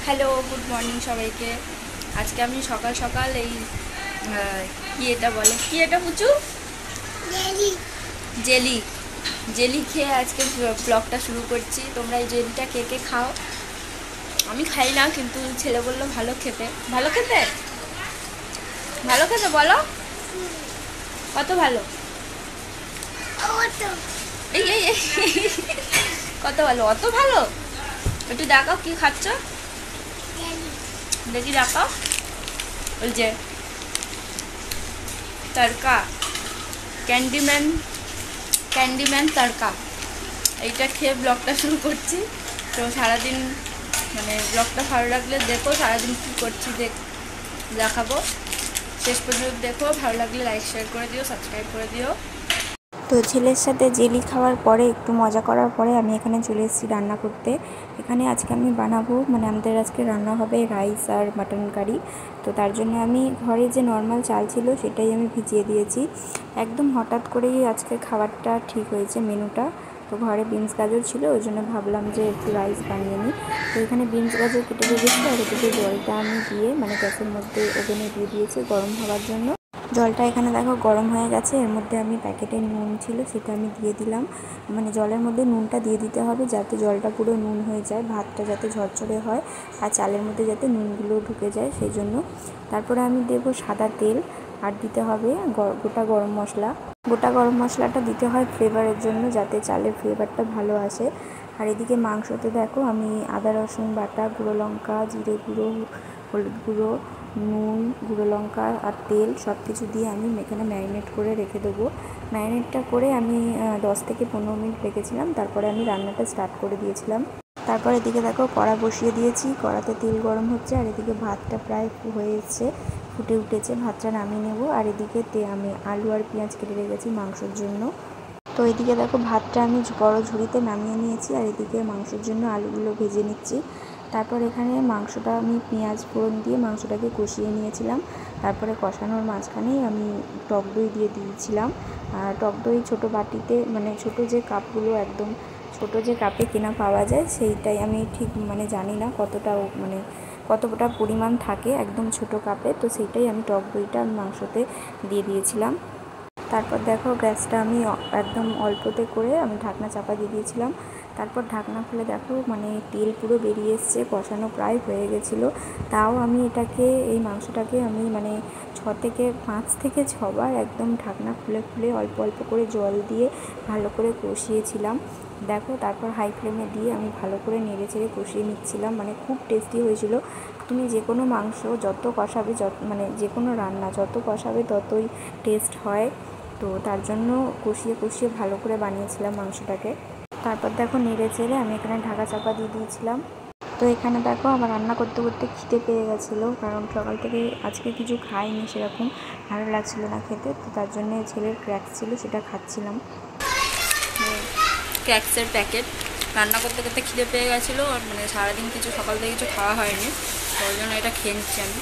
Hello, good morning সবাইকে। আজকে আমি সকাল সকাল এই কি এটা বলে, কি এটা পুচু, জেলি জেলি খেয়ে আজকে ব্লগটা শুরু করছি। তোমরা এই জেলিটা কে কে খাও? আমি খাই না, কিন্তু ছেলে বললো ভালো খেতে। ভালো খেতে ভালো খেতে বলো, কত ভালো? এই এই এই, কত ভালো? অত ভালো? একটু দেখাও কি খাচ্ছ, দেখি দেখাও। ওই যে তড়কা, ক্যান্ডিম্যান ক্যান্ডিম্যান তড়কা, এইটা খেয়ে ব্লগটা শুরু করছি। তো সারাদিন মানে ব্লগটা ভালো লাগলে দেখো, সারাদিন কী করছি দেখাবো। শেষ পর্যন্ত দেখো, ভালো লাগলে লাইক শেয়ার করে দিও, সাবস্ক্রাইব করে দিও। তো ছেলের সাথে জেলি খাওয়ার পরে একটু মজা করার পরে আমি এখানে চলে এসেছি রান্না করতে। এখানে আজকে আমি বানাবো, মানে আমাদের আজকে রান্না হবে রাইস আর মাটন কারি। তো তার জন্য আমি ঘরে যে নর্মাল চাল ছিল সেটাই আমি ভিজিয়ে দিয়েছি। একদম হঠাৎ করেই আজকে খাবারটা ঠিক হয়েছে মেনুটা। তো ঘরে বিনস গাজর ছিল, ওই জন্য ভাবলাম যে একটু রাইস বানিয়ে নিই। তো এখানে বিনস গাজর কেটে রেখেছি, আর এদিকে জলটা আমি দিয়ে মানে গ্যাসের মধ্যে ওভেনে দিয়ে দিয়েছি গরম হওয়ার জন্য। জলটা এখানে দেখো গরম হয়ে গেছে, এর মধ্যে আমি প্যাকেটের নুন ছিল সেটা আমি দিয়ে দিলাম। মানে জলের মধ্যে নুনটা দিয়ে দিতে হবে যাতে জলটা পুরো নুন হয়ে যায়, ভাতটা যাতে ঝরঝরে হয় আর চালের মধ্যে যাতে নুনগুলো ঢুকে যায় সেই জন্য। তারপরে আমি দেবো সাদা তেল, আর দিতে হবে গোটা গরম মশলা। গোটা গরম মশলাটা দিতে হয় ফ্লেভারের জন্য, যাতে চালের ফ্লেভারটা ভালো আসে। আর এদিকে মাংসতে দেখো আমি আদা রসুন বাটা, গুঁড়ো লঙ্কা, জিরে গুঁড়ো, হলুদ গুঁড়ো, নুন, গুঁড়ো লঙ্কা আর তেল সব কিছু দিয়ে আমি এখানে ম্যারিনেট করে রেখে দেবো। ম্যারিনেটটা করে আমি 10 থেকে 15 মিনিট রেখেছিলাম, তারপরে আমি রান্নাটা স্টার্ট করে দিয়েছিলাম। তারপর এদিকে দেখো কড়া বসিয়ে দিয়েছি, কড়াতে তেল গরম হচ্ছে, আর এদিকে ভাতটা প্রায় হয়ে এসছে, ফুটে উঠেছে। ভাতটা নামিয়ে নেব। আর এদিকে আমি আলু আর পেঁয়াজ কেটে রেখেছি মাংসের জন্য। তো এদিকে দেখো ভাতটা আমি বড় ঝুড়িতে নামিয়ে নিয়েছি, আর এদিকে মাংসের জন্য আলুগুলো ভেজে নিচ্ছি। তারপর এখানে মাংসটা আমি পেঁয়াজ ফোড়ন দিয়ে মাংসটাকে কষিয়ে নিয়েছিলাম। তারপরে কষানোর মাঝখানেই আমি টক দই দিয়ে দিয়েছিলাম। আর টক দই ছোটো বাটিতে, মানে ছোটো যে কাপগুলো, একদম ছোটো যে কাপে কেনা পাওয়া যায় সেইটাই, আমি ঠিক মানে জানি না কতটা পরিমাণ থাকে একদম ছোটো কাপে, তো সেইটাই আমি টক দইটা মাংসতে দিয়ে দিয়েছিলাম। তারপর দেখো গ্যাসটা আমি একদম অল্পতে করে আমি ঢাকনা চাপা দিয়ে দিয়েছিলাম। তারপর ঢাকনা খুলে দেখো মানে তেল পুরো বেরিয়ে এসছে, কষানো প্রায় হয়ে গেছিলো। তাও আমি এই মাংসটাকে আমি মানে 5 থেকে 6 বার একদম ঢাকনা খুলে খুলে অল্প অল্প করে জল দিয়ে ভালো করে কষিয়েছিলাম। দেখো তারপর হাই ফ্লেমে দিয়ে আমি ভালো করে নেড়ে চেড়ে কষিয়ে নিচ্ছিলাম। মানে খুব টেস্টি হয়েছিল। তুমি যে কোনো মাংস যত কষাবে, মানে যে কোনো রান্না যত কষাবে ততই টেস্ট হয়। তো তার জন্য কষিয়ে কষিয়ে ভালো করে বানিয়েছিলাম মাংসটাকে। তারপর দেখো নেড়ে চেড়ে আমি এখানে ঢাকা চাপা দিয়ে দিয়েছিলাম। তো এখানে দেখো আমার রান্না করতে করতে খিদে পেয়ে গেছিলো, কারণ সকাল থেকে আজকে কিছু খাইনি, সেরকম ভালো লাগছিলো না খেতে। তো তার জন্য ছেলের ক্র্যাক্স ছিল, সেটা খাচ্ছিলাম। ক্র্যাক্সের প্যাকেট। রান্না করতে করতে খিদে পেয়ে গেছিলো, আর মানে সারাদিন সকাল থেকে কিছু খাওয়া হয়নি, ওই জন্য এটা খেয়ে নিচ্ছি আমি।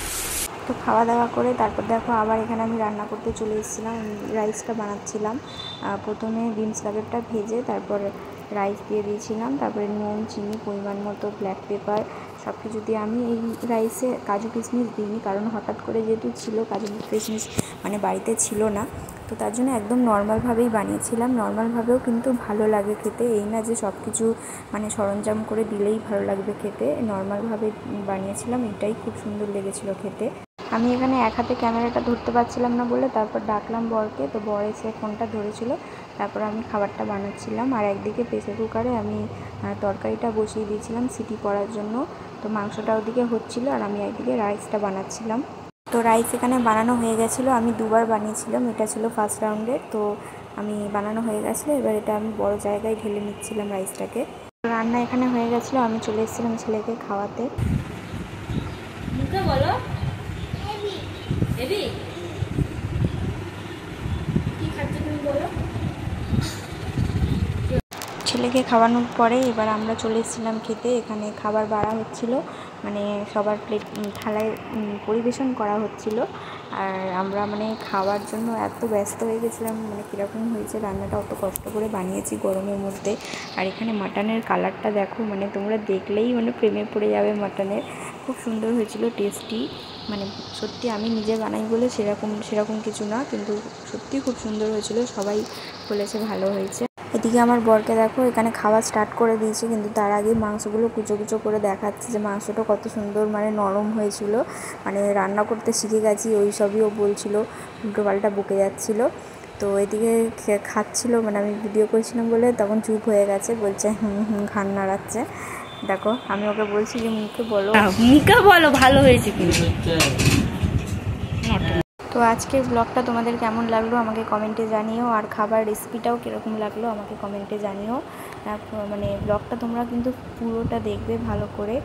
তো খাওয়া দাওয়া করে তারপর দেখো আবার এখানে আমি রান্না করতে চলে এসেছিলাম। রাইসটা বানাচ্ছিলাম। প্রথমে বিনস গাজরটা ভেজে তারপর রাইস দিয়ে দিয়েছিলাম। তারপরে নুন, চিনি, পরিমাণ মতো ব্ল্যাক পেপার সব কিছু দিয়ে, আমি এই রাইসে কাজু কিশমিশ দিইনি, কারণ হঠাৎ করে যেহেতু ছিল কাজু কিশমিশ মানে বাড়িতে ছিল না। তো তার জন্য একদম নর্মালভাবেই বানিয়েছিলাম। নর্মালভাবেও কিন্তু ভালো লাগে খেতে, এই না যে সব কিছু মানে সরঞ্জাম করে দিলেই ভালো লাগবে খেতে। নর্মালভাবে বানিয়েছিলাম, এটাই খুব সুন্দর লেগেছিলো খেতে। আমি এখানে এক হাতে ক্যামেরাটা ধরতে পারছিলাম না বলে তারপর ডাকলাম বরকে, তো বর এসে ফোনটা ধরেছিল। তারপর আমি খাবারটা বানাচ্ছিলাম, আর একদিকে প্রেসার কুকারে আমি তরকারিটা বসিয়ে দিয়েছিলাম সিটি পড়ার জন্য। তো মাংসটা ওদিকে হচ্ছিলো, আর আমি একদিকে রাইসটা বানাচ্ছিলাম। তো রাইস এখানে বানানো হয়ে গেছিলো, আমি 2 বার বানিয়েছিলাম, এটা ছিল ফার্স্ট রাউন্ডের। তো আমি বানানো হয়ে গেছিলো, এবার এটা আমি বড় জায়গায় ঢেলে নিচ্ছিলাম রাইসটাকে। রান্না এখানে হয়ে গেছিলো, আমি চলে এসেছিলাম ছেলেকে খাওয়াতে। মুখে বলো বেবি, কি খাচ্ছ তুমি বলো। ছেলেকে সবাইকে খাওয়ানোর পরে এবার আমরা চলে এসেছিলাম খেতে। এখানে খাবার বাড়া হচ্ছিল, মানে সবার প্লেট থালায় পরিবেশন করা হচ্ছিল। আর আমরা মানে খাওয়ার জন্য এত ব্যস্ত হয়ে গেছিলাম, মানে কীরকম হয়েছে রান্নাটা, অত কষ্ট করে বানিয়েছি গরমের মধ্যে। আর এখানে মাটনের কালারটা দেখো, মানে তোমরা দেখলেই মানে প্রেমে পড়ে যাবে মাটনের। খুব সুন্দর হয়েছিল, টেস্টি। মানে সত্যি আমি নিজে বানাই বলে সেরকম কিছু না, কিন্তু সত্যি খুব সুন্দর হয়েছিল, সবাই বলেছে ভালো হয়েছে। এদিকে আমার বরকে দেখো এখানে খাওয়া স্টার্ট করে দিয়েছে, কিন্তু তার আগে মাংসগুলো কুচো কুচো করে দেখাচ্ছে যে মাংসটা কত সুন্দর মানে নরম হয়েছিল, মানে রান্না করতে শিখে গেছি ওই সবই ও বলছিল, উল্টোপাল্টা বকে যাচ্ছিল। তো এদিকে খাচ্ছিল, মানে আমি ভিডিও করছিলাম বলে তখন চুপ হয়ে গেছে, বলছে ঘাড় নাড়াচ্ছে। দেখো আমি ওকে বলছি যে মুখে বলো ভালো হয়েছে কিন্তু। তো আজকের ব্লগটা তোমাদের কেমন লাগলো আমাকে কমেন্টে জানিও, আর খাবার রেসিপিটাও কীরকম লাগলো আমাকে কমেন্টে জানিও। মানে ব্লগটা তোমরা কিন্তু পুরোটা দেখবে ভালো করে,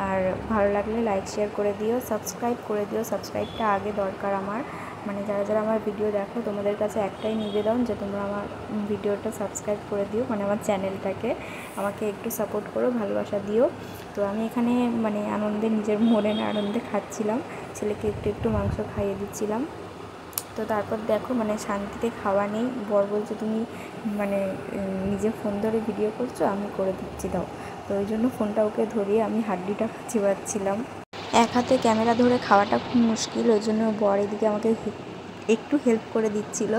আর ভালো লাগলে লাইক শেয়ার করে দিও, সাবস্ক্রাইব করে দিও। সাবস্ক্রাইবটা আগে দরকার আমার, মানে যারা আমার ভিডিও দেখো তোমাদের কাছে একটাই নিবেদন যে তোমরা আমার ভিডিওটা সাবস্ক্রাইব করে দিও, মানে আমার চ্যানেলটাকে আমাকে একটু সাপোর্ট করো, ভালোবাসা দিও। তো আমি এখানে মানে আনন্দে, নিজের মনের আনন্দে খাচ্ছিলাম, ছেলেকে একটু মাংস খাইয়ে দিচ্ছিলাম। তো তারপর দেখো মানে শান্তিতে খাওয়া নেই, বর বলছে তুমি মানে নিজে ফোন ধরে ভিডিও করছো, আমি করে দিচ্ছি দাও। তো ওই জন্য ফোনটা ওকে ধরিয়ে আমি হাড্ডিটা চিবাচ্ছিলাম। এক হাতে ক্যামেরা ধরে খাওয়াটা খুব মুশকিল, ওই জন্য বর এদিকে আমাকে একটু হেল্প করে দিচ্ছিল,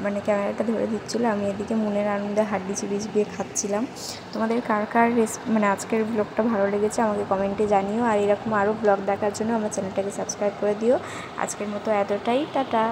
মানে ক্যামেরাটা ধরে দিচ্ছিলো, আমি এদিকে মনের আনন্দে হাড্ডি চিবিয়ে খাচ্ছিলাম। তোমাদের কার মানে আজকের ব্লগটা ভালো লেগেছে আমাকে কমেন্টে জানিও, আর এরকম আরও ব্লগ দেখার জন্য আমার চ্যানেলটাকে সাবস্ক্রাইব করে দিও। আজকের মতো এতটাই, টাটা।